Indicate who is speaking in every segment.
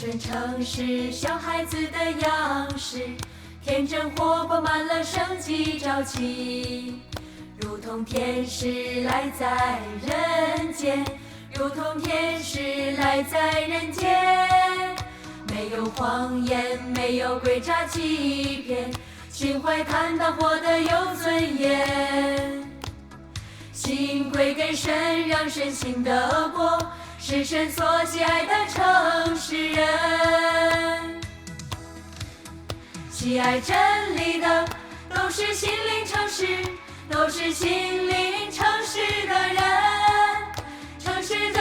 Speaker 1: 真城市，小孩子的样式，天真活泼，满了生机朝气，如同天使来在人间，如同天使来在人间。没有谎言，没有诡诈欺骗，心怀坦荡，活得有尊严。心归给神，让神行得过，是神所喜爱的城市人。喜爱真理的，都是心灵城市，都是心灵城市的人。城市的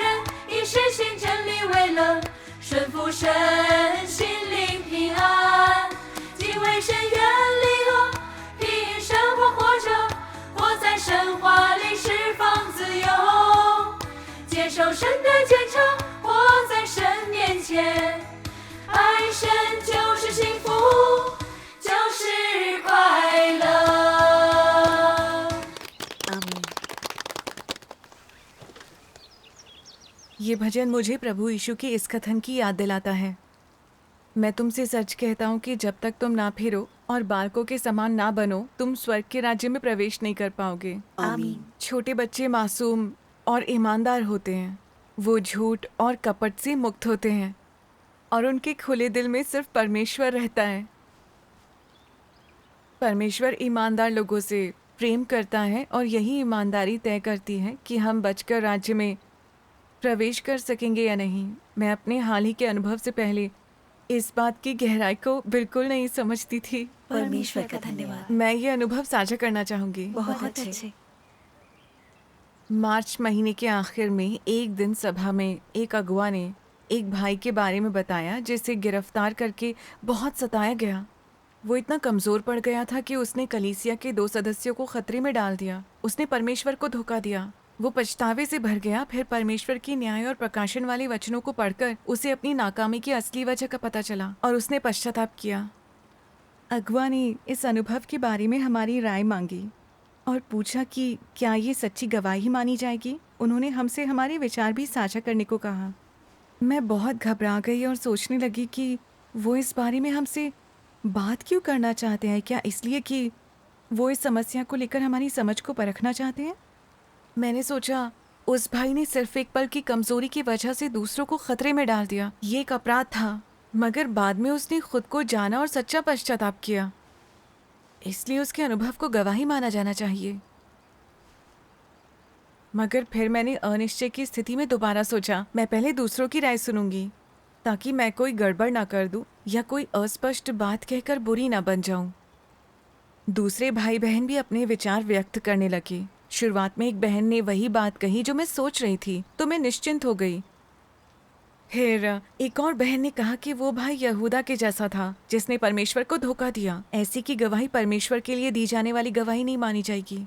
Speaker 1: 人以实行真理为乐，顺服神，心灵平安，敬畏神，远离恶，凭生活活着，活在神话里释放自由，接受神的检查，活在神面前，爱神就是幸福，就是快乐。
Speaker 2: ये भजन मुझे प्रभु यीशु के इस कथन की याद दिलाता है, मैं तुमसे सच कहता हूँ कि जब तक तुम ना फिरो और बालकों के समान ना बनो, तुम स्वर्ग के राज्य में प्रवेश नहीं कर पाओगे।
Speaker 3: आमीन।
Speaker 2: छोटे बच्चे मासूम और ईमानदार होते हैं, वो झूठ और कपट से मुक्त होते हैं और उनके खुले दिल में सिर्फ परमेश्वर रहता है। परमेश्वर ईमानदार लोगों से प्रेम करता है और यही ईमानदारी तय करती है कि हम बचकर राज्य में प्रवेश कर सकेंगे या नहीं। मैं अपने हाल ही के अनुभव से पहले इस बात की गहराई को बिल्कुल नहीं समझती थी।
Speaker 3: परमेश्वर का धन्यवाद।
Speaker 2: मैं ये अनुभव साझा करना चाहूँगी।
Speaker 3: बहुत अच्छे।
Speaker 2: मार्च महीने के आखिर में एक दिन सभा में एक अगुआ ने एक भाई के बारे में बताया जिसे गिरफ्तार करके बहुत सताया गया। वो इतना कमज़ोर पड़ गया था कि उसने कलीसिया के 2 सदस्यों को खतरे में डाल दिया। उसने परमेश्वर को धोखा दिया। वो पछतावे से भर गया। फिर परमेश्वर की न्याय और प्रकाशन वाले वचनों को पढ़कर उसे अपनी नाकामी की असली वजह का पता चला और उसने पश्चाताप किया। अगुआ ने इस अनुभव के बारे में हमारी राय मांगी और पूछा कि क्या ये सच्ची गवाही मानी जाएगी। उन्होंने हमसे हमारे विचार भी साझा करने को कहा। मैं बहुत घबरा गई और सोचने लगी कि वो इस बारे में हमसे बात क्यों करना चाहते हैं। क्या इसलिए कि वो इस समस्या को लेकर हमारी समझ को परखना चाहते हैं। मैंने सोचा उस भाई ने सिर्फ एक पल की कमजोरी की वजह से दूसरों को खतरे में डाल दिया। ये एक अपराध था, मगर बाद में उसने खुद को जाना और सच्चा पश्चाताप किया, इसलिए उसके अनुभव को गवाही माना जाना चाहिए। मगर फिर मैंने अनिश्चय की स्थिति में दोबारा सोचा, मैं पहले दूसरों की राय सुनूंगी ताकि मैं कोई गड़बड़ ना कर दूं या कोई अस्पष्ट बात कहकर बुरी ना बन जाऊं। दूसरे भाई बहन भी अपने विचार व्यक्त करने लगे। शुरुआत में एक बहन ने वही बात कही जो मैं सोच रही थी, तो मैं निश्चिंत हो गई। फिर एक और बहन ने कहा कि वो भाई यहूदा के जैसा था जिसने परमेश्वर को धोखा दिया। ऐसी की गवाही परमेश्वर के लिए दी जाने वाली गवाही नहीं मानी जाएगी।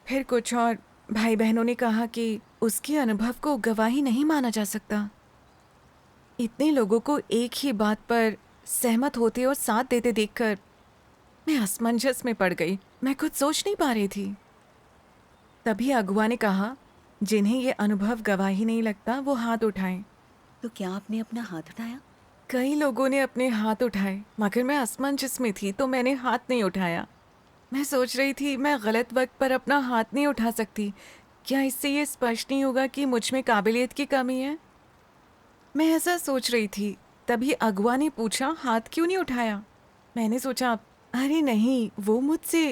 Speaker 2: फिर कुछ और भाई बहनों ने कहा कि उसके अनुभव को गवाही नहीं माना जा सकता। इतने लोगों को एक ही बात पर सहमत होते और साथ देते देखकर मैं असमंजस में पड़ गई। मैं कुछ सोच नहीं पा रही थी। तभी अगुआ ने कहा, जिन्हें ये अनुभव गवाही नहीं लगता वो हाथ उठाएं।
Speaker 3: तो क्या आपने अपना हाथ उठाया?
Speaker 2: कई लोगों ने अपने हाथ उठाए, मगर मैं असमंजस में थी तो मैंने हाथ नहीं उठाया। मैं सोच रही थी मैं गलत वक्त पर अपना हाथ नहीं उठा सकती। क्या इससे ये स्पष्ट नहीं होगा कि मुझ में काबिलियत की कमी है। मैं ऐसा सोच रही थी। तभी अगुआ ने पूछा, हाथ क्यों नहीं उठाया। मैंने सोचा, अरे नहीं, वो मुझसे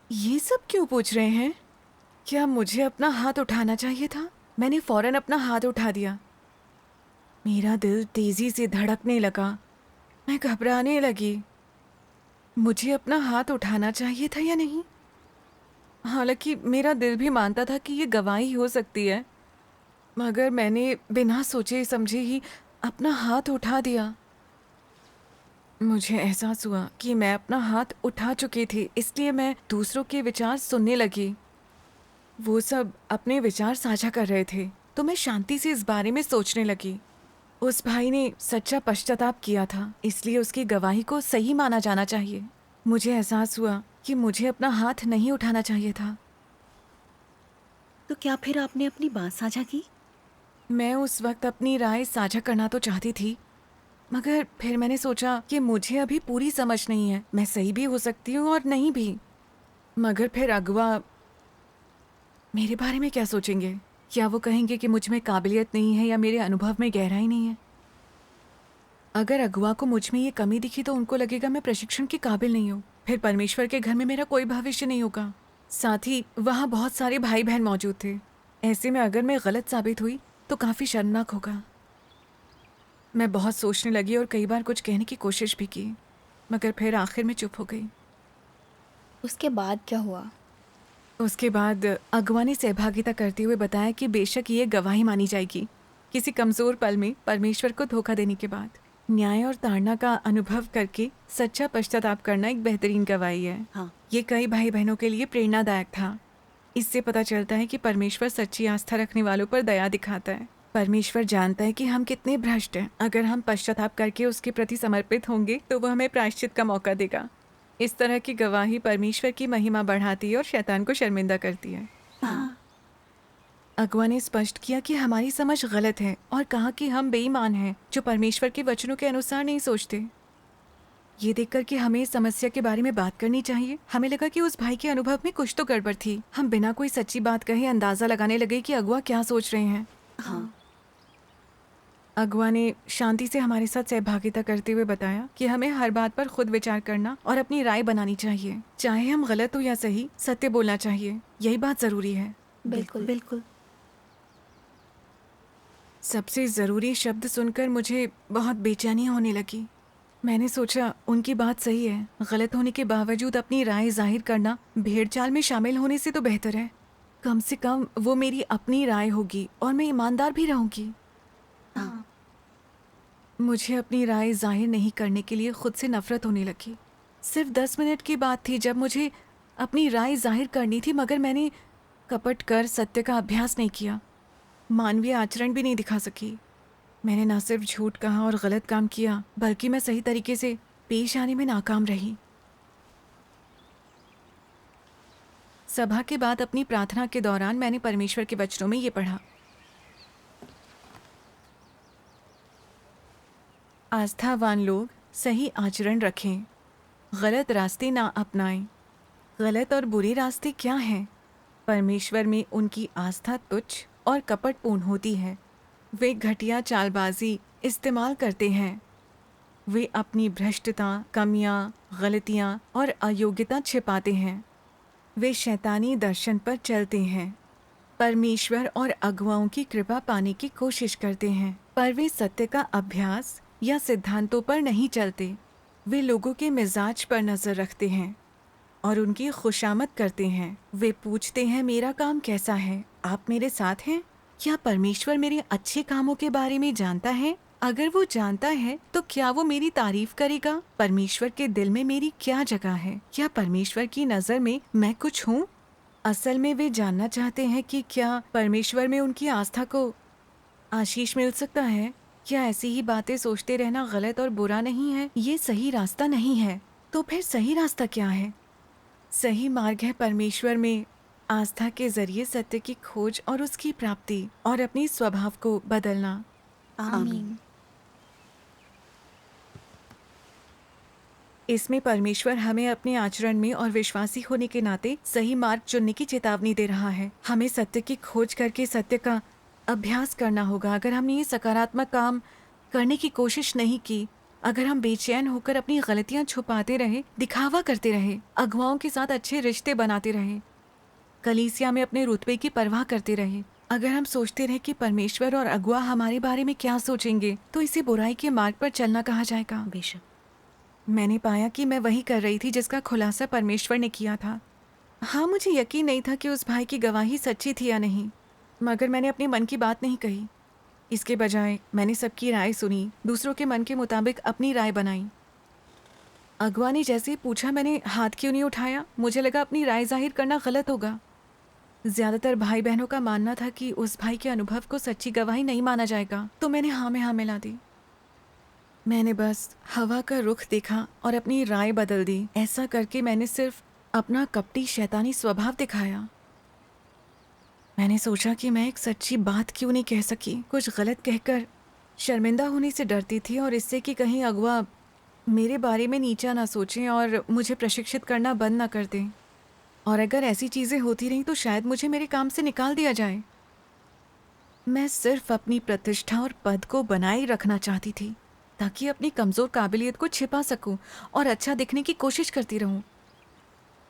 Speaker 2: ये सब क्यों पूछ रहे हैं। क्या मुझे अपना हाथ उठाना चाहिए था। मैंने फौरन अपना हाथ उठा दिया। मेरा दिल तेजी से धड़कने लगा। मैं घबराने लगी। मुझे अपना हाथ उठाना चाहिए था या नहीं। हालांकि मेरा दिल भी मानता था कि ये गवाही हो सकती है, मगर मैंने बिना सोचे समझे ही अपना हाथ उठा दिया। मुझे एहसास हुआ कि मैं अपना हाथ उठा चुकी थी, इसलिए मैं दूसरों के विचार सुनने लगी। वो सब अपने विचार साझा कर रहे थे, तो मैं शांति से इस बारे में सोचने लगी। उस भाई ने सच्चा पश्चाताप किया था, इसलिए उसकी गवाही को सही माना जाना चाहिए। मुझे एहसास हुआ कि मुझे अपना हाथ नहीं उठाना चाहिए था।
Speaker 3: तो क्या फिर आपने अपनी बात साझा की?
Speaker 2: मैं उस वक्त अपनी राय साझा करना तो चाहती थी, मगर फिर मैंने सोचा कि मुझे अभी पूरी समझ नहीं है। मैं सही भी हो सकती हूँ और नहीं भी। मगर फिर अगवा मेरे बारे में क्या सोचेंगे? क्या वो कहेंगे कि मुझ में काबिलियत नहीं है या मेरे अनुभव में गहराई नहीं है? अगर अगवा को मुझ में ये कमी दिखी तो उनको लगेगा मैं प्रशिक्षण के काबिल नहीं हूँ। फिर परमेश्वर के घर में मेरा कोई भविष्य नहीं होगा। साथ ही वहाँ बहुत सारे भाई बहन मौजूद थे। ऐसे में अगर मैं गलत साबित हुई तो काफ़ी शर्मनाक होगा। मैं बहुत सोचने लगी और कई बार कुछ कहने की कोशिश भी की, मगर फिर आखिर में चुप हो गई।
Speaker 4: उसके बाद क्या हुआ?
Speaker 2: उसके बाद अगवा ने सहभागिता करते हुए बताया कि बेशक ये गवाही मानी जाएगी किसी कमज़ोर पल में परमेश्वर को धोखा देने के बाद। न्याय और ताड़ना का अनुभव करके सच्चा पश्चाताप करना एक बेहतरीन गवाही है।
Speaker 3: हाँ।
Speaker 2: ये कई भाई बहनों के लिए प्रेरणादायक था। इससे पता चलता है कि परमेश्वर सच्ची आस्था रखने वालों पर दया दिखाता है। परमेश्वर जानता है कि हम कितने भ्रष्ट हैं। अगर हम पश्चाताप करके उसके प्रति समर्पित होंगे तो वह हमें प्रायश्चित का मौका देगा। इस तरह की गवाही परमेश्वर की महिमा बढ़ाती है और शैतान को शर्मिंदा करती है।
Speaker 3: हाँ।
Speaker 2: अगवा ने स्पष्ट किया कि हमारी समझ गलत है और कहा कि हम बेईमान हैं जो परमेश्वर के वचनों के अनुसार नहीं सोचते। ये देखकर कि हमें इस समस्या के बारे में बात करनी चाहिए, हमें लगा कि उस भाई के अनुभव में कुछ तो गड़बड़ थी। हम बिना कोई सच्ची बात कहे अंदाजा लगाने लगे कि अगवा क्या सोच रहे हैं।
Speaker 3: हाँ।
Speaker 2: अगवा ने शांति से हमारे साथ सहभागिता करते हुए बताया कि हमें हर बात पर खुद विचार करना और अपनी राय बनानी चाहिए। चाहे हम गलत हो या सही, सत्य बोलना चाहिए। यही बात जरूरी है।
Speaker 4: बिल्कुल।
Speaker 3: बिल्कुल।
Speaker 2: सबसे ज़रूरी शब्द सुनकर मुझे बहुत बेचैनी होने लगी। मैंने सोचा उनकी बात सही है। गलत होने के बावजूद अपनी राय जाहिर करना भेड़ चाल में शामिल होने से तो बेहतर है। कम से कम वो मेरी अपनी राय होगी और मैं ईमानदार भी रहूंगी।
Speaker 3: हाँ।
Speaker 2: मुझे अपनी राय जाहिर नहीं करने के लिए खुद से नफरत होने लगी। सिर्फ 10 मिनट की बात थी जब मुझे अपनी राय जाहिर करनी थी, मगर मैंने कपट कर सत्य का अभ्यास नहीं किया, मानवीय आचरण भी नहीं दिखा सकी। मैंने न सिर्फ झूठ कहा और गलत काम किया, बल्कि मैं सही तरीके से पेश आने में नाकाम रही। सभा के बाद अपनी प्रार्थना के दौरान मैंने परमेश्वर के वचनों में ये पढ़ा, आस्थावान लोग सही आचरण रखें, गलत रास्ते ना अपनाएं। गलत और बुरे रास्ते क्या हैं? परमेश्वर में उनकी आस्था तुच्छ और कपटपूर्ण होती है। वे घटिया चालबाजी इस्तेमाल करते हैं। वे अपनी भ्रष्टता, कमियां, गलतियां और अयोग्यता छिपाते हैं। वे शैतानी दर्शन पर चलते हैं। परमेश्वर और अगुवाओं की कृपा पाने की कोशिश करते हैं, पर वे सत्य का अभ्यास या सिद्धांतों पर नहीं चलते। वे लोगों के मिजाज पर नजर रखते हैं और उनकी खुशामद करते हैं। वे पूछते हैं, मेरा काम कैसा है? आप मेरे साथ हैं? क्या परमेश्वर मेरे अच्छे कामों के बारे में जानता है? अगर वो जानता है तो क्या वो मेरी तारीफ करेगा? परमेश्वर के दिल में मेरी क्या जगह है? क्या परमेश्वर की नजर में मैं कुछ हूँ? असल में वे जानना चाहते हैं कि क्या परमेश्वर में उनकी आस्था को आशीष मिल सकता है। क्या ऐसी ही बातें सोचते रहना गलत और बुरा नहीं है? ये सही रास्ता नहीं है। तो फिर सही रास्ता क्या है? सही मार्ग है परमेश्वर में आस्था के जरिए सत्य की खोज और उसकी प्राप्ति और अपनी स्वभाव को बदलना।
Speaker 4: आमीन।
Speaker 2: इसमें परमेश्वर हमें अपने आचरण में और विश्वासी होने के नाते सही मार्ग चुनने की चेतावनी दे रहा है। हमें सत्य की खोज करके सत्य का अभ्यास करना होगा। अगर हमने ये सकारात्मक काम करने की कोशिश नहीं की, अगर हम बेचैन होकर अपनी गलतियां छुपाते रहे, दिखावा करते रहे, अगुवाओं के साथ अच्छे रिश्ते बनाते रहे, कलीसिया में अपने रुतबे की परवाह करते रहे, अगर हम सोचते रहे कि परमेश्वर और अगुआ हमारे बारे में क्या सोचेंगे, तो इसे बुराई के मार्ग पर चलना कहा जाएगा।
Speaker 3: बेशक।
Speaker 2: मैंने पाया कि मैं वही कर रही थी जिसका खुलासा परमेश्वर ने किया था। हाँ, मुझे यकीन नहीं था कि उस भाई की गवाही सच्ची थी या नहीं, मगर मैंने अपने मन की बात नहीं कही। इसके बजाय मैंने सबकी राय सुनी, दूसरों के मन के मुताबिक अपनी राय बनाई। अगवा ने जैसे ही पूछा, मैंने हाथ क्यों नहीं उठाया। मुझे लगा अपनी राय जाहिर करना गलत होगा। ज्यादातर भाई बहनों का मानना था कि उस भाई के अनुभव को सच्ची गवाही नहीं माना जाएगा, तो मैंने हाँ में हाँ मिला दी। मैंने बस हवा का रुख देखा और अपनी राय बदल दी। ऐसा करके मैंने सिर्फ अपना कपटी शैतानी स्वभाव दिखाया। मैंने सोचा कि मैं एक सच्ची बात क्यों नहीं कह सकी। कुछ गलत कहकर शर्मिंदा होने से डरती थी और इससे कि कहीं अगवा मेरे बारे में नीचा ना सोचें और मुझे प्रशिक्षित करना बंद ना कर दें। और अगर ऐसी चीज़ें होती रहीं तो शायद मुझे मेरे काम से निकाल दिया जाए। मैं सिर्फ अपनी प्रतिष्ठा और पद को बनाए रखना चाहती थी ताकि अपनी कमज़ोर काबिलियत को छिपा सकूं और अच्छा दिखने की कोशिश करती रहूं।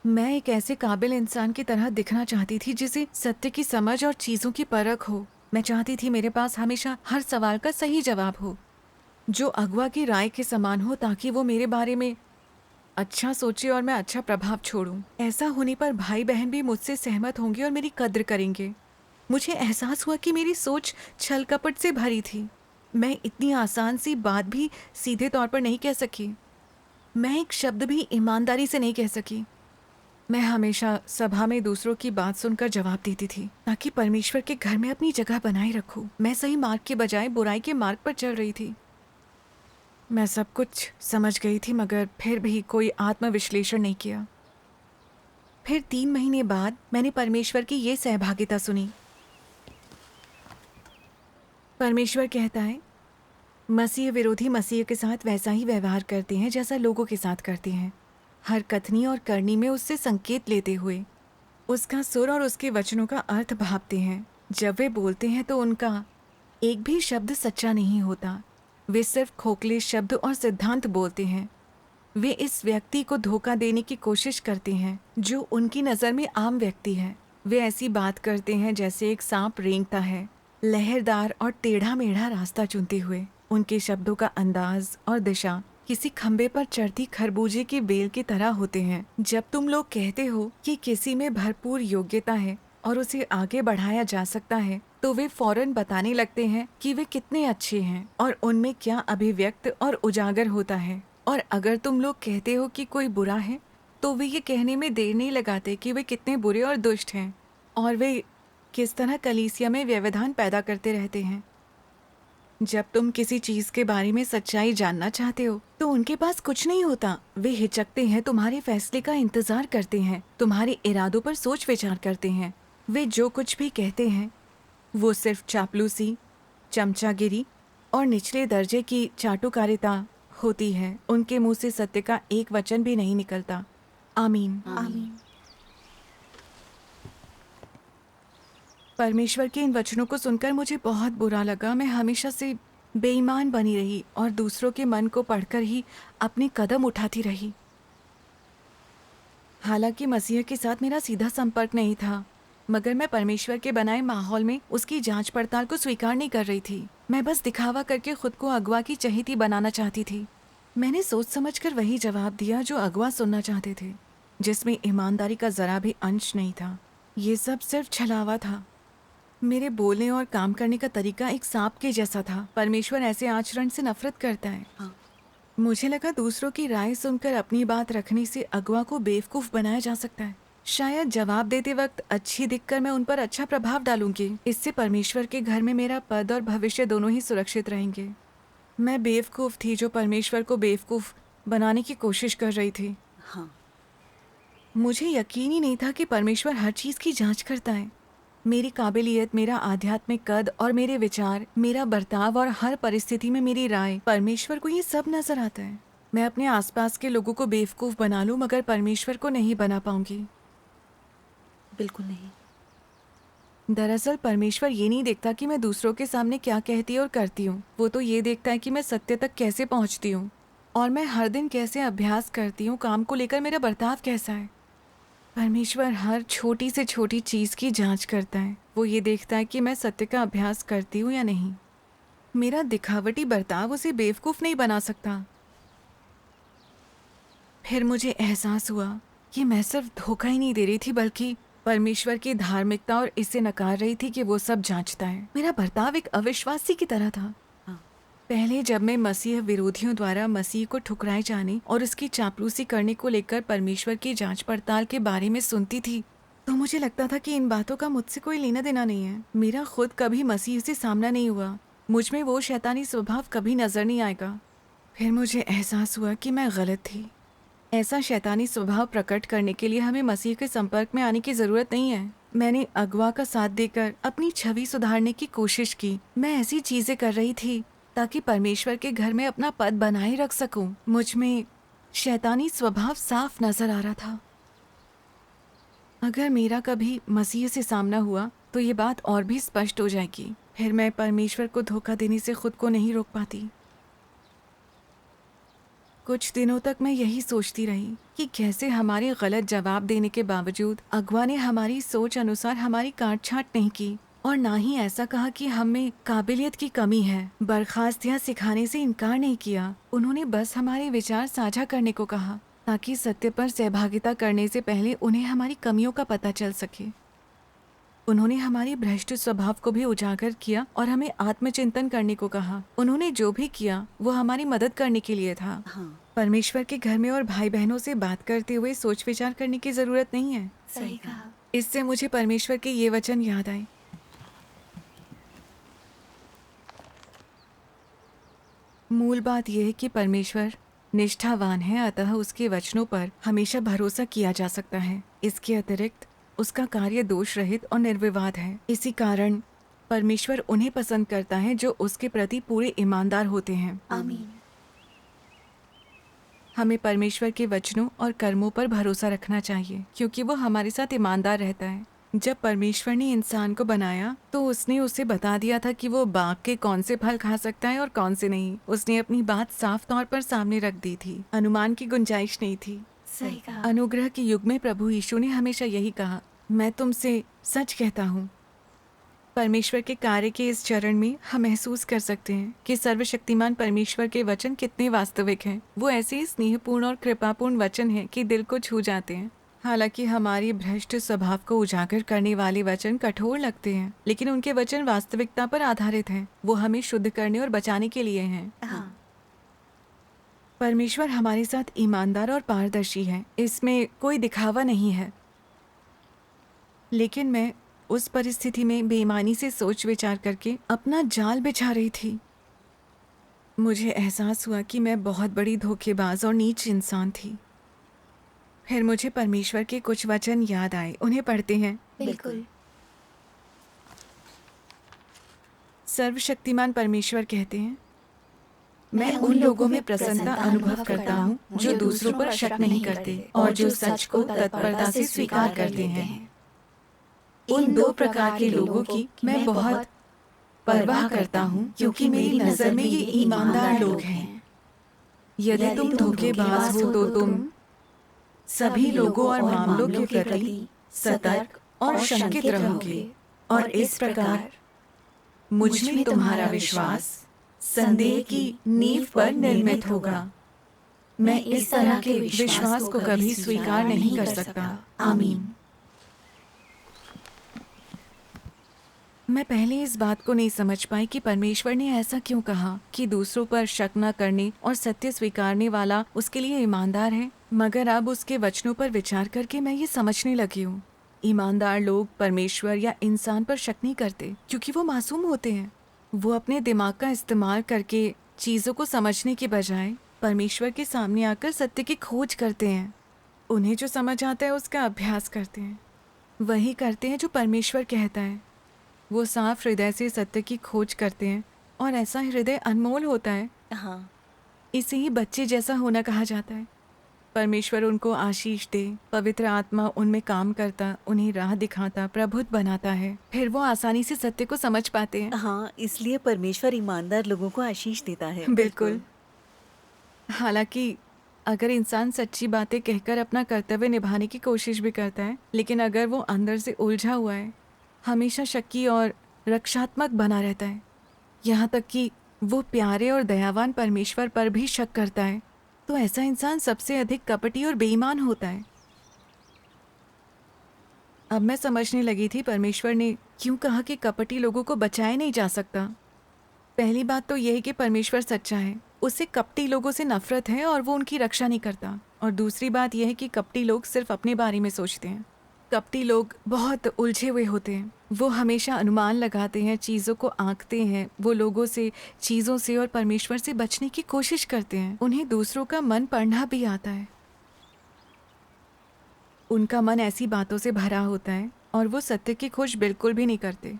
Speaker 2: मैं एक ऐसे काबिल इंसान की तरह दिखना चाहती थी जिसे सत्य की समझ और चीज़ों की परख हो। मैं चाहती थी मेरे पास हमेशा हर सवाल का सही जवाब हो, जो अगवा की राय के समान हो, ताकि वो मेरे बारे में अच्छा सोचे और मैं अच्छा प्रभाव छोड़ूं। ऐसा होने पर भाई बहन भी मुझसे सहमत होंगे और मेरी कद्र करेंगे। मुझे एहसास हुआ कि मेरी सोच छल कपट से भरी थी। मैं इतनी आसान सी बात भी सीधे तौर पर नहीं कह सकी। मैं एक शब्द भी ईमानदारी से नहीं कह सकी। मैं हमेशा सभा में दूसरों की बात सुनकर जवाब देती थी ताकि परमेश्वर के घर में अपनी जगह बनाए रखूं। मैं सही मार्ग के बजाय बुराई के मार्ग पर चल रही थी। मैं सब कुछ समझ गई थी मगर फिर भी कोई आत्मविश्लेषण नहीं किया। फिर 3 महीने बाद मैंने परमेश्वर की ये सहभागिता सुनी। परमेश्वर कहता है, मसीह विरोधी मसीह के साथ वैसा ही व्यवहार करते हैं जैसा लोगों के साथ करते हैं, हर कथनी और करनी में उससे संकेत लेते हुए उसका सुर और उसके वचनों का अर्थ भांपते हैं। जब वे बोलते हैं तो उनका एक भी शब्द सच्चा नहीं होता। वे सिर्फ खोखले शब्द और सिद्धांत बोलते हैं। वे इस व्यक्ति को धोखा देने की कोशिश करते हैं जो उनकी नज़र में आम व्यक्ति है। वे ऐसी बात करते हैं जैसे एक सांप रेंगता है, लहरदार और टेढ़ा मेढ़ा रास्ता चुनते हुए। उनके शब्दों का अंदाज और दिशा किसी खंबे पर चढ़ती खरबूजे की बेल की तरह होते हैं। जब तुम लोग कहते हो कि किसी में भरपूर योग्यता है और उसे आगे बढ़ाया जा सकता है, तो वे फौरन बताने लगते हैं कि वे कितने अच्छे हैं और उनमें क्या अभिव्यक्त और उजागर होता है। और अगर तुम लोग कहते हो कि कोई बुरा है, तो वे ये कहने में देर नहीं लगाते कि वे कितने बुरे और दुष्ट हैं और वे किस तरह कलीसिया में व्यवधान पैदा करते रहते हैं। जब तुम किसी चीज के बारे में सच्चाई जानना चाहते हो तो उनके पास कुछ नहीं होता। वे हिचकते हैं, तुम्हारे फैसले का इंतजार करते हैं, तुम्हारे इरादों पर सोच विचार करते हैं। वे जो कुछ भी कहते हैं वो सिर्फ चापलूसी, चमचागिरी और निचले दर्जे की चाटुकारिता होती है। उनके मुंह से सत्य का एक वचन भी नहीं निकलता। आमीन।
Speaker 4: आमीन।
Speaker 2: परमेश्वर के इन वचनों को सुनकर मुझे बहुत बुरा लगा। मैं हमेशा से बेईमान बनी रही और दूसरों के मन को पढ़कर ही अपने कदम उठाती रही। हालांकि मसीह के साथ मेरा सीधा संपर्क नहीं था, मगर मैं परमेश्वर के बनाए माहौल में उसकी जांच पड़ताल को स्वीकार नहीं कर रही थी। मैं बस दिखावा करके खुद को अगवा की चहेती बनाना चाहती थी। मैंने सोच समझकर वही जवाब दिया जो अगवा सुनना चाहते थे, जिसमें ईमानदारी का जरा भी अंश नहीं था। ये सब सिर्फ छलावा था। मेरे बोलने और काम करने का तरीका एक सांप के जैसा था। परमेश्वर ऐसे आचरण से नफरत करता है।
Speaker 3: हाँ।
Speaker 2: मुझे लगा दूसरों की राय सुनकर अपनी बात रखने से अगवा को बेवकूफ बनाया जा सकता है। शायद जवाब देते वक्त अच्छी दिखकर मैं उन पर अच्छा प्रभाव डालूंगी। इससे परमेश्वर के घर में मेरा पद और भविष्य दोनों ही सुरक्षित रहेंगे। मैं बेवकूफ थी जो परमेश्वर को बेवकूफ बनाने की कोशिश कर रही थी।
Speaker 3: हाँ।
Speaker 2: मुझे यकीन ही नहीं था कि परमेश्वर हर चीज की जांच करता है। मेरी काबिलियत, मेरा आध्यात्मिक कद और मेरे विचार, मेरा बर्ताव और हर परिस्थिति में मेरी राय, परमेश्वर को ये सब नजर आता है। मैं अपने आसपास के लोगों को बेवकूफ बना लूं मगर परमेश्वर को नहीं बना पाऊंगी।
Speaker 3: बिल्कुल नहीं।
Speaker 2: दरअसल परमेश्वर ये नहीं देखता कि मैं दूसरों के सामने क्या कहती और करती हूँ। वो तो ये देखता है कि मैं सत्य तक कैसे पहुँचती हूँ और मैं हर दिन कैसे अभ्यास करती हूँ, काम को लेकर मेरा बर्ताव कैसा है। परमेश्वर हर छोटी से छोटी चीज़ की जांच करता है। वो ये देखता है कि मैं सत्य का अभ्यास करती हूँ या नहीं। मेरा दिखावटी बर्ताव उसे बेवकूफ़ नहीं बना सकता। फिर मुझे एहसास हुआ कि मैं सिर्फ धोखा ही नहीं दे रही थी बल्कि परमेश्वर की धार्मिकता और इसे नकार रही थी कि वो सब जांचता है। मेरा बर्ताव एक अविश्वासी की तरह था। पहले जब मैं मसीह विरोधियों द्वारा मसीह को ठुकराए जाने और उसकी चापलूसी करने को लेकर परमेश्वर की जांच पड़ताल के बारे में सुनती थी तो मुझे लगता था कि इन बातों का मुझसे कोई लेना देना नहीं है। मेरा खुद कभी मसीह से सामना नहीं हुआ। मुझ में वो शैतानी स्वभाव कभी नजर नहीं आएगा। फिर मुझे एहसास हुआ कि मैं गलत थी। ऐसा शैतानी स्वभाव प्रकट करने के लिए हमें मसीह के संपर्क में आने की जरूरत नहीं है। मैंने अगवा का साथ देकर अपनी छवि सुधारने की कोशिश की। मैं ऐसी चीजें कर रही थी ताकि परमेश्वर के घर में अपना पद बनाए रख सकूं। मुझ में शैतानी स्वभाव साफ नजर आ रहा था। अगर मेरा कभी मसीह से सामना हुआ तो ये बात और भी स्पष्ट हो जाएगी। फिर मैं परमेश्वर को धोखा देने से खुद को नहीं रोक पाती। कुछ दिनों तक मैं यही सोचती रही कि कैसे हमारे गलत जवाब देने के बावजूद अगवा ने हमारी सोच अनुसार हमारी काट छांट नहीं की और ना ही ऐसा कहा कि हम में काबिलियत की कमी है। बर्खास्त या सिखाने से इनकार नहीं किया। उन्होंने बस हमारे विचार साझा करने को कहा ताकि सत्य पर सहभागिता करने से पहले उन्हें हमारी कमियों का पता चल सके। उन्होंने हमारी भ्रष्ट स्वभाव को भी उजागर किया और हमें आत्मचिंतन करने को कहा। उन्होंने जो भी किया वो हमारी मदद करने के लिए था।
Speaker 3: हाँ,
Speaker 2: परमेश्वर के घर में और भाई बहनों से बात करते हुए सोच विचार करने की जरूरत नहीं है।
Speaker 4: सही कहा।
Speaker 2: इससे मुझे परमेश्वर के ये वचन याद आए। मूल बात यह है कि परमेश्वर निष्ठावान है, अतः उसके वचनों पर हमेशा भरोसा किया जा सकता है। इसके अतिरिक्त उसका कार्य दोष रहित और निर्विवाद है। इसी कारण परमेश्वर उन्हें पसंद करता है जो उसके प्रति पूरे ईमानदार होते हैं।
Speaker 4: आमीन।
Speaker 2: हमें परमेश्वर के वचनों और कर्मों पर भरोसा रखना चाहिए क्योंकि वो हमारे साथ ईमानदार रहता है। जब परमेश्वर ने इंसान को बनाया तो उसने उसे बता दिया था कि वो बाग के कौन से फल खा सकता है और कौन से नहीं। उसने अपनी बात साफ तौर पर सामने रख दी थी। अनुमान की गुंजाइश नहीं थी।
Speaker 4: सही कहा।
Speaker 2: अनुग्रह के युग में प्रभु यीशु ने हमेशा यही कहा, मैं तुमसे सच कहता हूँ। परमेश्वर के कार्य के इस चरण में हम महसूस कर सकते हैं कि सर्वशक्तिमान परमेश्वर के वचन कितने वास्तविक हैं। वो ऐसे ही स्नेहपूर्ण और कृपापूर्ण वचन हैं कि दिल को छू जाते हैं। हालांकि हमारी भ्रष्ट स्वभाव को उजागर करने वाले वचन कठोर लगते हैं, लेकिन उनके वचन वास्तविकता पर आधारित हैं। वो हमें शुद्ध करने और बचाने के लिए हैं।
Speaker 4: हाँ,
Speaker 2: परमेश्वर हमारे साथ ईमानदार और पारदर्शी है। इसमें कोई दिखावा नहीं है। लेकिन मैं उस परिस्थिति में बेईमानी से सोच विचार करके अपना जाल बिछा रही थी। मुझे एहसास हुआ कि मैं बहुत बड़ी धोखेबाज और नीच इंसान थी। फिर मुझे परमेश्वर के कुछ वचन याद आए। उन्हें पढ़ते हैं।
Speaker 4: बिल्कुल।
Speaker 2: सर्वशक्तिमान परमेश्वर कहते हैं, मैं उन लोगों में प्रसन्नता अनुभव करता हूँ जो दूसरों पर शक नहीं करते और जो सच को तत्परता से स्वीकार करते हैं। उन दो प्रकार के लोगों की मैं बहुत परवाह करता हूँ क्योंकि मेरी नजर में ये ईमानदार लोग हैं। यदि तुम धोखेबाज हो तो तुम सभी लोगों और मामलों के प्रति सतर्क और शंकित रहोगे और इस प्रकार मुझ में तुम्हारा विश्वास संदेह की नींव पर निर्मित होगा। मैं इस तरह के विश्वास को कभी स्वीकार नहीं कर सकता। आमीन। मैं पहले इस बात को नहीं समझ पाई कि परमेश्वर ने ऐसा क्यों कहा कि दूसरों पर शक न करने और सत्य स्वीकारने वाला उसके लिए ईमानदार है। मगर अब उसके वचनों पर विचार करके मैं ये समझने लगी हूँ, ईमानदार लोग परमेश्वर या इंसान पर शक नहीं करते क्योंकि वो मासूम होते हैं। वो अपने दिमाग का इस्तेमाल करके चीज़ों को समझने के बजाय परमेश्वर के सामने आकर सत्य की खोज करते हैं। उन्हें जो समझ आता है उसका अभ्यास करते हैं। वही करते हैं जो परमेश्वर कहता है। वो साफ हृदय से सत्य की खोज करते हैं और ऐसा हृदय अनमोल होता है।
Speaker 3: हाँ,
Speaker 2: इसे ही बच्चे जैसा होना कहा जाता है। परमेश्वर उनको आशीष दे। पवित्र आत्मा उनमें काम करता, उन्हें राह दिखाता, प्रबुद्ध बनाता है। फिर वो आसानी से सत्य को समझ पाते हैं।
Speaker 3: हाँ, इसलिए परमेश्वर ईमानदार लोगों को आशीष देता है।
Speaker 2: बिल्कुल। हालांकि अगर इंसान सच्ची बातें कहकर अपना कर्तव्य निभाने की कोशिश भी करता है, लेकिन अगर वो अंदर से उलझा हुआ है, हमेशा शक्की और रक्षात्मक बना रहता है, यहाँ तक कि वो प्यारे और दयावान परमेश्वर पर भी शक करता है, तो ऐसा इंसान सबसे अधिक कपटी और बेईमान होता है। अब मैं समझने लगी थी परमेश्वर ने क्यों कहा कि कपटी लोगों को बचाया नहीं जा सकता। पहली बात तो यह है कि परमेश्वर सच्चा है, उसे कपटी लोगों से नफरत है और वो उनकी रक्षा नहीं करता। और दूसरी बात यह है कि कपटी लोग सिर्फ अपने बारे में सोचते हैं। कपटी लोग बहुत उलझे हुए होते हैं। वो हमेशा अनुमान लगाते हैं, चीज़ों को आंकते हैं। वो लोगों से, चीज़ों से और परमेश्वर से बचने की कोशिश करते हैं। उन्हें दूसरों का मन पढ़ना भी आता है। उनका मन ऐसी बातों से भरा होता है और वो सत्य की खोज बिल्कुल भी नहीं करते।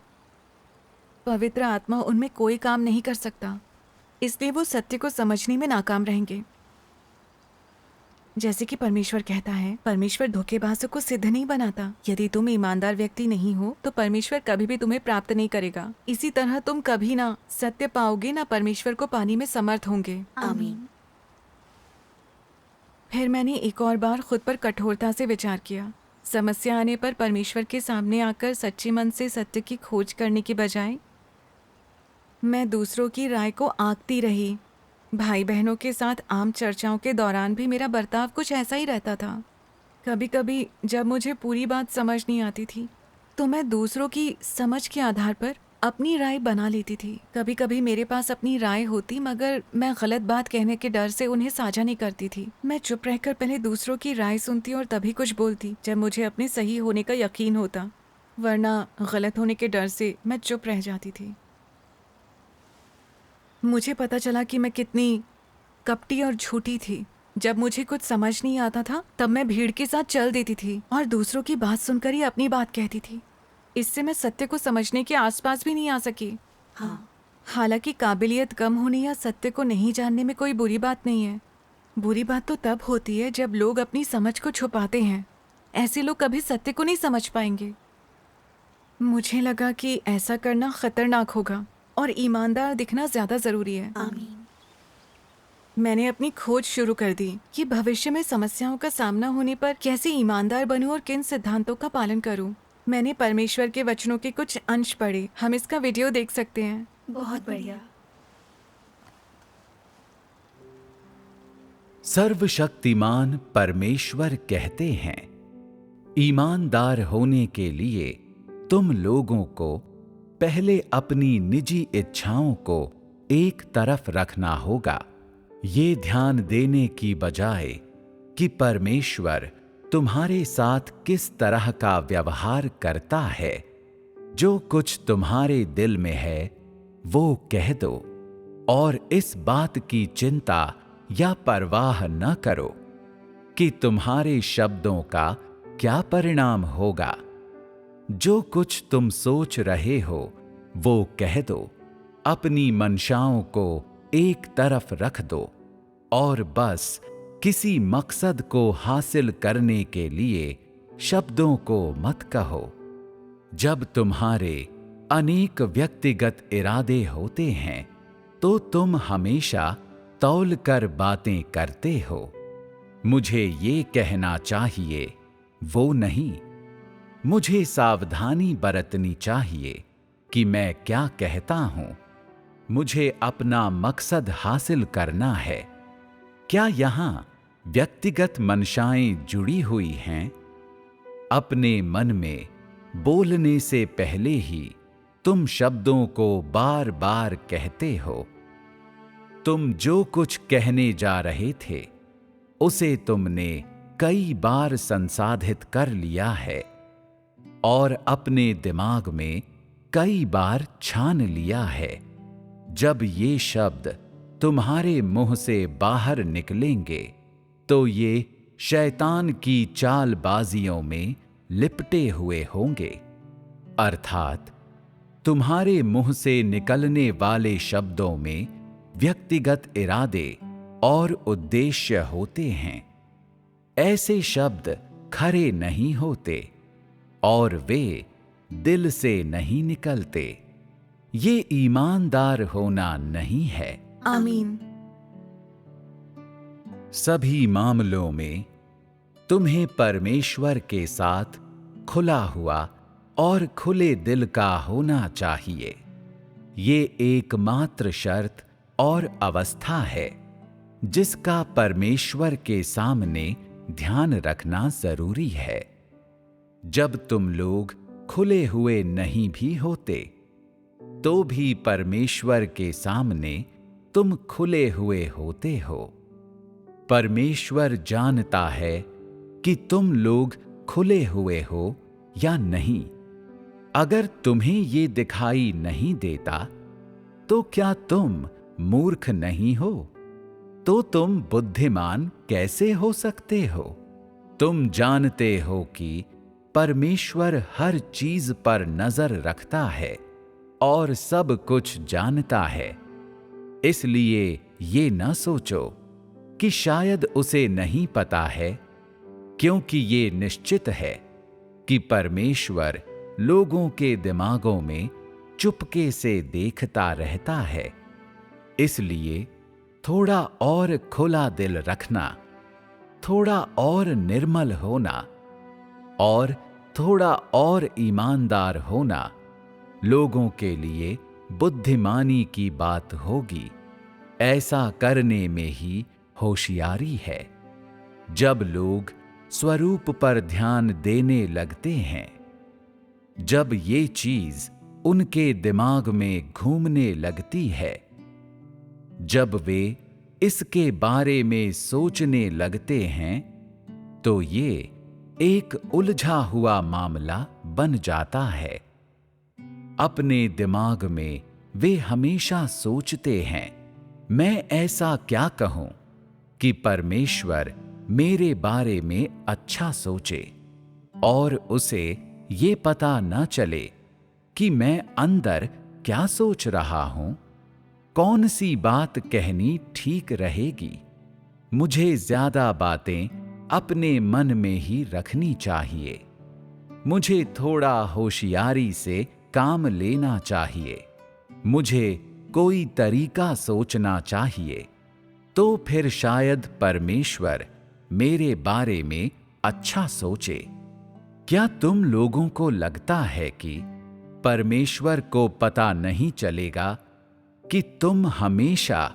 Speaker 2: पवित्र आत्मा उनमें कोई काम नहीं कर सकता, इसलिए वो सत्य को समझने में नाकाम रहेंगे। जैसे कि परमेश्वर कहता है, परमेश्वर धोखेबाजों को सिद्ध नहीं बनाता। यदि तुम ईमानदार व्यक्ति नहीं हो तो परमेश्वर कभी भी तुम्हें प्राप्त नहीं करेगा। इसी तरह तुम कभी ना सत्य पाओगे ना परमेश्वर को पाने में समर्थ होंगे।
Speaker 3: आमीन।
Speaker 2: फिर मैंने एक और बार खुद पर कठोरता से विचार किया। समस्या आने पर परमेश्वर के सामने आकर सच्चे मन से सत्य की खोज करने के बजाय मैं दूसरों की राय को आंकती रही। भाई बहनों के साथ आम चर्चाओं के दौरान भी मेरा बर्ताव कुछ ऐसा ही रहता था। कभी कभी जब मुझे पूरी बात समझ नहीं आती थी तो मैं दूसरों की समझ के आधार पर अपनी राय बना लेती थी। कभी कभी मेरे पास अपनी राय होती मगर मैं गलत बात कहने के डर से उन्हें साझा नहीं करती थी। मैं चुप रहकर पहले दूसरों की राय सुनती और तभी कुछ बोलती जब मुझे अपने सही होने का यकीन होता, वरना गलत होने के डर से मैं चुप रह जाती थी। मुझे पता चला कि मैं कितनी कपटी और झूठी थी। जब मुझे कुछ समझ नहीं आता था तब मैं भीड़ के साथ चल देती थी और दूसरों की बात सुनकर ही अपनी बात कहती थी। इससे मैं सत्य को समझने के आसपास भी नहीं आ सकी।
Speaker 3: हाँ,
Speaker 2: हालांकि काबिलियत कम होने या सत्य को नहीं जानने में कोई बुरी बात नहीं है। बुरी बात तो तब होती है जब लोग अपनी समझ को छुपाते हैं। ऐसे लोग कभी सत्य को नहीं समझ पाएंगे। मुझे लगा कि ऐसा करना खतरनाक होगा और ईमानदार दिखना ज्यादा जरूरी है।
Speaker 3: आमीन।
Speaker 2: मैंने अपनी खोज शुरू कर दी कि भविष्य में समस्याओं का सामना होने पर कैसे ईमानदार बनूं और किन सिद्धांतों का पालन करूं। मैंने परमेश्वर के वचनों के कुछ अंश पढ़े। हम इसका वीडियो देख सकते हैं।
Speaker 3: बहुत बढ़िया।
Speaker 5: सर्वशक्तिमान परमेश्वर कहते हैं, ईमानदार होने के लिए तुम लोगों को पहले अपनी निजी इच्छाओं को एक तरफ रखना होगा, ये ध्यान देने की बजाय कि परमेश्वर तुम्हारे साथ किस तरह का व्यवहार करता है। जो कुछ तुम्हारे दिल में है वो कह दो और इस बात की चिंता या परवाह न करो कि तुम्हारे शब्दों का क्या परिणाम होगा। जो कुछ तुम सोच रहे हो वो कह दो, अपनी मंशाओं को एक तरफ रख दो और बस किसी मकसद को हासिल करने के लिए शब्दों को मत कहो। जब तुम्हारे अनेक व्यक्तिगत इरादे होते हैं तो तुम हमेशा तौल कर बातें करते हो। मुझे ये कहना चाहिए वो नहीं, मुझे सावधानी बरतनी चाहिए कि मैं क्या कहता हूं। मुझे अपना मकसद हासिल करना है। क्या यहां व्यक्तिगत मंशाएं जुड़ी हुई हैं? अपने मन में बोलने से पहले ही तुम शब्दों को बार बार कहते हो। तुम जो कुछ कहने जा रहे थे उसे तुमने कई बार संसाधित कर लिया है और अपने दिमाग में कई बार छान लिया है। जब ये शब्द तुम्हारे मुंह से बाहर निकलेंगे तो ये शैतान की चालबाजियों में लिपटे हुए होंगे। अर्थात तुम्हारे मुंह से निकलने वाले शब्दों में व्यक्तिगत इरादे और उद्देश्य होते हैं। ऐसे शब्द खरे नहीं होते और वे दिल से नहीं निकलते। ये ईमानदार होना नहीं है।
Speaker 2: आमीन।
Speaker 5: सभी मामलों में तुम्हें परमेश्वर के साथ खुला हुआ और खुले दिल का होना चाहिए। ये एकमात्र शर्त और अवस्था है जिसका परमेश्वर के सामने ध्यान रखना जरूरी है। जब तुम लोग खुले हुए नहीं भी होते तो भी परमेश्वर के सामने तुम खुले हुए होते हो। परमेश्वर जानता है कि तुम लोग खुले हुए हो या नहीं। अगर तुम्हें ये दिखाई नहीं देता तो क्या तुम मूर्ख नहीं हो? तो तुम बुद्धिमान कैसे हो सकते हो? तुम जानते हो कि परमेश्वर हर चीज पर नजर रखता है और सब कुछ जानता है। इसलिए ये न सोचो कि शायद उसे नहीं पता है, क्योंकि ये निश्चित है कि परमेश्वर लोगों के दिमागों में चुपके से देखता रहता है। इसलिए थोड़ा और खुला दिल रखना, थोड़ा और निर्मल होना और थोड़ा और ईमानदार होना लोगों के लिए बुद्धिमानी की बात होगी। ऐसा करने में ही होशियारी है। जब लोग स्वरूप पर ध्यान देने लगते हैं, जब ये चीज उनके दिमाग में घूमने लगती है, जब वे इसके बारे में सोचने लगते हैं, तो ये एक उलझा हुआ मामला बन जाता है। अपने दिमाग में वे हमेशा सोचते हैं, मैं ऐसा क्या कहूं कि परमेश्वर मेरे बारे में अच्छा सोचे, और उसे ये पता न चले कि मैं अंदर क्या सोच रहा हूं, कौन सी बात कहनी ठीक रहेगी। मुझे ज्यादा बातें अपने मन में ही रखनी चाहिए। मुझे थोड़ा होशियारी से काम लेना चाहिए। मुझे कोई तरीका सोचना चाहिए, तो फिर शायद परमेश्वर मेरे बारे में अच्छा सोचे। क्या तुम लोगों को लगता है कि परमेश्वर को पता नहीं चलेगा कि तुम हमेशा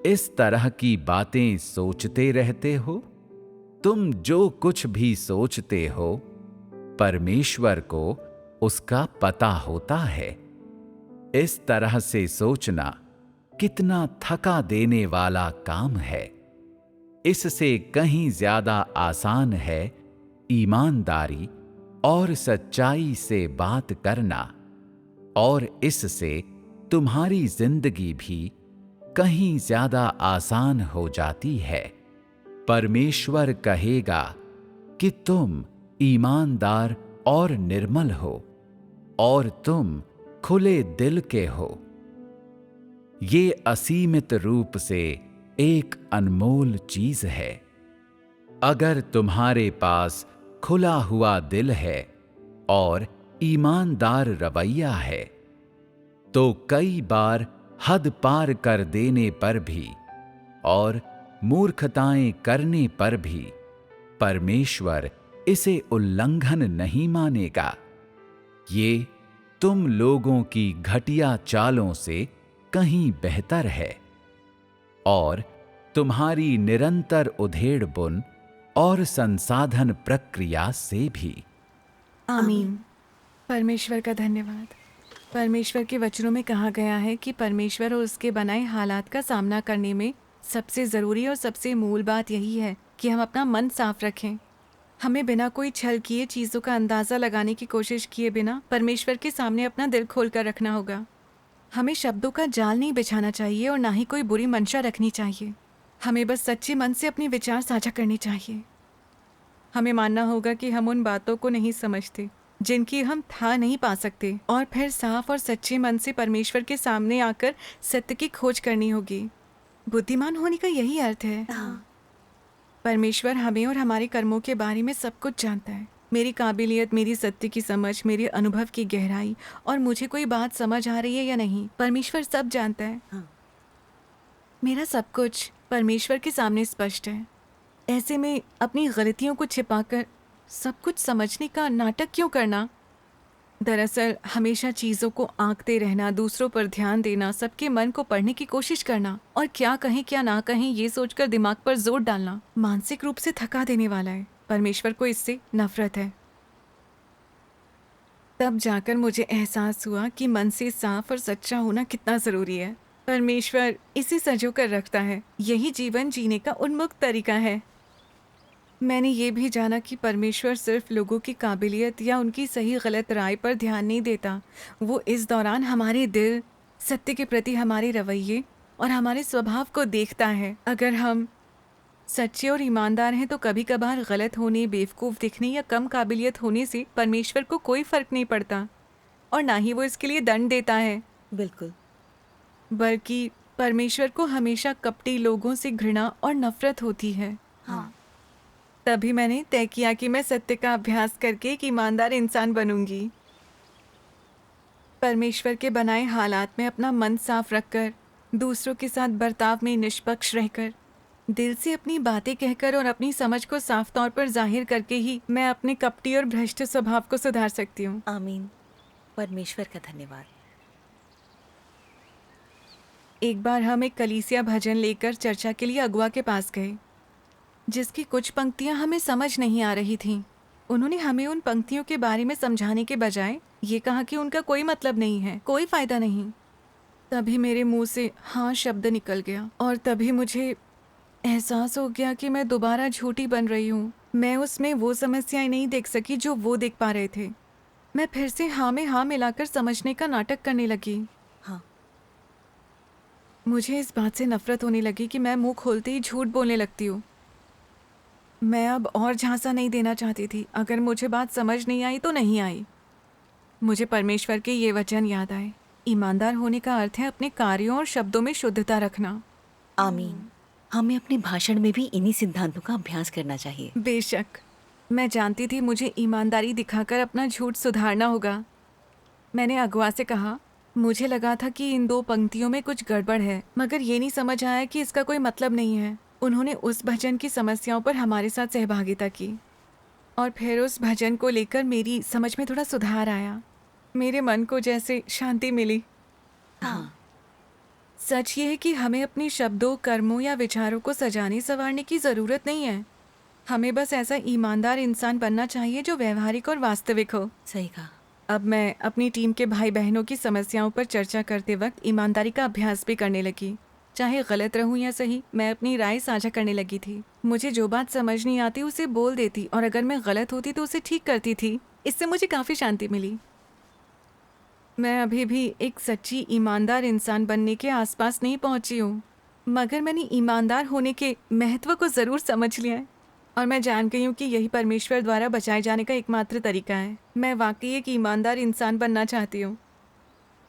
Speaker 5: इस तरह की बातें सोचते रहते हो? तुम जो कुछ भी सोचते हो, परमेश्वर को उसका पता होता है। इस तरह से सोचना कितना थका देने वाला काम है। इससे कहीं ज्यादा आसान है ईमानदारी और सच्चाई से बात करना, और इससे तुम्हारी जिंदगी भी कहीं ज्यादा आसान हो जाती है। परमेश्वर कहेगा कि तुम ईमानदार और निर्मल हो और तुम खुले दिल के हो। ये असीमित रूप से एक अनमोल चीज है। अगर तुम्हारे पास खुला हुआ दिल है और ईमानदार रवैया है, तो कई बार हद पार कर देने पर भी और मूर्खताएं करने पर भी परमेश्वर इसे उल्लंघन नहीं मानेगा। ये तुम लोगों की घटिया चालों से कहीं बेहतर है और तुम्हारी निरंतर उधेड़-बुन और संसाधन प्रक्रिया से भी।
Speaker 2: आमीन। परमेश्वर का धन्यवाद। परमेश्वर के वचनों में कहा गया है कि परमेश्वर और उसके बनाए हालात का सामना करने में सबसे ज़रूरी और सबसे मूल बात यही है कि हम अपना मन साफ रखें। हमें बिना कोई छल किए, चीज़ों का अंदाज़ा लगाने की कोशिश किए बिना परमेश्वर के सामने अपना दिल खोल कर रखना होगा। हमें शब्दों का जाल नहीं बिछाना चाहिए और ना ही कोई बुरी मंशा रखनी चाहिए। हमें बस सच्चे मन से अपने विचार साझा करने चाहिए। हमें मानना होगा कि हम उन बातों को नहीं समझते जिनकी हम था नहीं पा सकते, और फिर साफ और सच्चे मन से परमेश्वर के सामने आकर सत्य की खोज करनी होगी। बुद्धिमान होने का यही अर्थ है। परमेश्वर हमें और हमारे कर्मों के बारे में सब कुछ जानता है। मेरी काबिलियत, मेरी सत्य की समझ, मेरे अनुभव की गहराई और मुझे कोई बात समझ आ रही है या नहीं, परमेश्वर सब जानता है। मेरा सब कुछ परमेश्वर के सामने स्पष्ट है। ऐसे में अपनी गलतियों को छिपाकर सब कुछ समझने का नाटक क्यों करना? दरअसल हमेशा चीज़ों को आंकते रहना, दूसरों पर ध्यान देना, सबके मन को पढ़ने की कोशिश करना और क्या कहें क्या ना कहें ये सोचकर दिमाग पर जोर डालना मानसिक रूप से थका देने वाला है। परमेश्वर को इससे नफरत है। तब जाकर मुझे एहसास हुआ कि मन से साफ और सच्चा होना कितना ज़रूरी है। परमेश्वर इसे संजो कर रखता है। यही जीवन जीने का उन्मुक्त तरीका है। मैंने ये भी जाना कि परमेश्वर सिर्फ लोगों की काबिलियत या उनकी सही गलत राय पर ध्यान नहीं देता। वो इस दौरान हमारे दिल, सत्य के प्रति हमारे रवैये और हमारे स्वभाव को देखता है। अगर हम सच्चे और ईमानदार हैं तो कभी कभार गलत होने, बेवकूफ़ दिखने या कम काबिलियत होने से परमेश्वर को कोई फ़र्क नहीं पड़ता और ना ही वो इसके लिए दंड देता है,
Speaker 3: बिल्कुल।
Speaker 2: बल्कि परमेश्वर को हमेशा कपटी लोगों से घृणा और नफरत होती है।
Speaker 4: हाँ।
Speaker 2: तभी मैंने तय किया कि मैं सत्य का अभ्यास करके एक ईमानदार इंसान बनूंगी। परमेश्वर के बनाए हालात में अपना मन साफ रखकर, दूसरों के साथ बर्ताव में निष्पक्ष रहकर, दिल से अपनी बातें कहकर और अपनी समझ को साफ तौर पर जाहिर करके ही मैं अपने कपटी और भ्रष्ट स्वभाव को सुधार सकती हूँ।
Speaker 3: आमीन। परमेश्वर का धन्यवाद।
Speaker 2: एक बार हम एक कलीसिया भजन लेकर चर्चा के लिए अगुआ के पास गए, जिसकी कुछ पंक्तियां हमें समझ नहीं आ रही थीं। उन्होंने हमें उन पंक्तियों के बारे में समझाने के बजाय ये कहा कि उनका कोई मतलब नहीं है, कोई फायदा नहीं। तभी मेरे मुंह से हाँ शब्द निकल गया और तभी मुझे एहसास हो गया कि मैं दोबारा झूठी बन रही हूँ। मैं उसमें वो समस्याएं नहीं देख सकी जो वो देख पा रहे थे। मैं फिर से हाँ में हाँ मिलाकर समझने का नाटक करने लगी।
Speaker 3: हाँ।
Speaker 2: मुझे इस बात से नफरत होने लगी कि मैं मुंह खोलते ही झूठ बोलने लगती हूँ। मैं अब और झांसा नहीं देना चाहती थी। अगर मुझे बात समझ नहीं आई तो नहीं आई। मुझे परमेश्वर के ये वचन याद आए, ईमानदार होने का अर्थ है अपने कार्यों और शब्दों में शुद्धता रखना।
Speaker 3: आमीन। हमें अपने भाषण में भी इन्हीं सिद्धांतों का अभ्यास करना चाहिए।
Speaker 2: बेशक, मैं जानती थी मुझे ईमानदारी दिखाकर अपना झूठ सुधारना होगा। मैंने अगुआ से कहा, मुझे लगा था कि इन 2 पंक्तियों में कुछ गड़बड़ है, मगर ये नहीं समझ आया कि इसका कोई मतलब नहीं है। उन्होंने उस भजन की समस्याओं पर हमारे साथ सहभागिता की और फिर उस भजन को लेकर मेरी समझ में थोड़ा सुधार आया। मेरे मन को जैसे शांति मिली।
Speaker 3: हाँ।
Speaker 2: सच ये है कि हमें अपने शब्दों, कर्मों या विचारों को सजाने संवारने की ज़रूरत नहीं है। हमें बस ऐसा ईमानदार इंसान बनना चाहिए जो व्यवहारिक और वास्तविक हो।
Speaker 3: सही कहा।
Speaker 2: अब मैं अपनी टीम के भाई बहनों की समस्याओं पर चर्चा करते वक्त ईमानदारी का अभ्यास भी करने लगी। चाहे गलत रहूं या सही, मैं अपनी राय साझा करने लगी थी। मुझे जो बात समझ नहीं आती उसे बोल देती और अगर मैं गलत होती तो उसे ठीक करती थी। इससे मुझे काफ़ी शांति मिली। मैं अभी भी एक सच्ची ईमानदार इंसान बनने के आसपास नहीं पहुंची हूँ, मगर मैंने ईमानदार होने के महत्व को ज़रूर समझ लिया है और मैं जान गई हूँ कि यही परमेश्वर द्वारा बचाए जाने का एकमात्र तरीका है। मैं वाकई एक ईमानदार इंसान बनना चाहती हूँ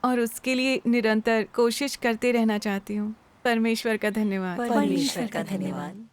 Speaker 2: और उसके लिए निरंतर कोशिश करते रहना चाहती हूँ। परमेश्वर का धन्यवाद।
Speaker 3: परमेश्वर का धन्यवाद।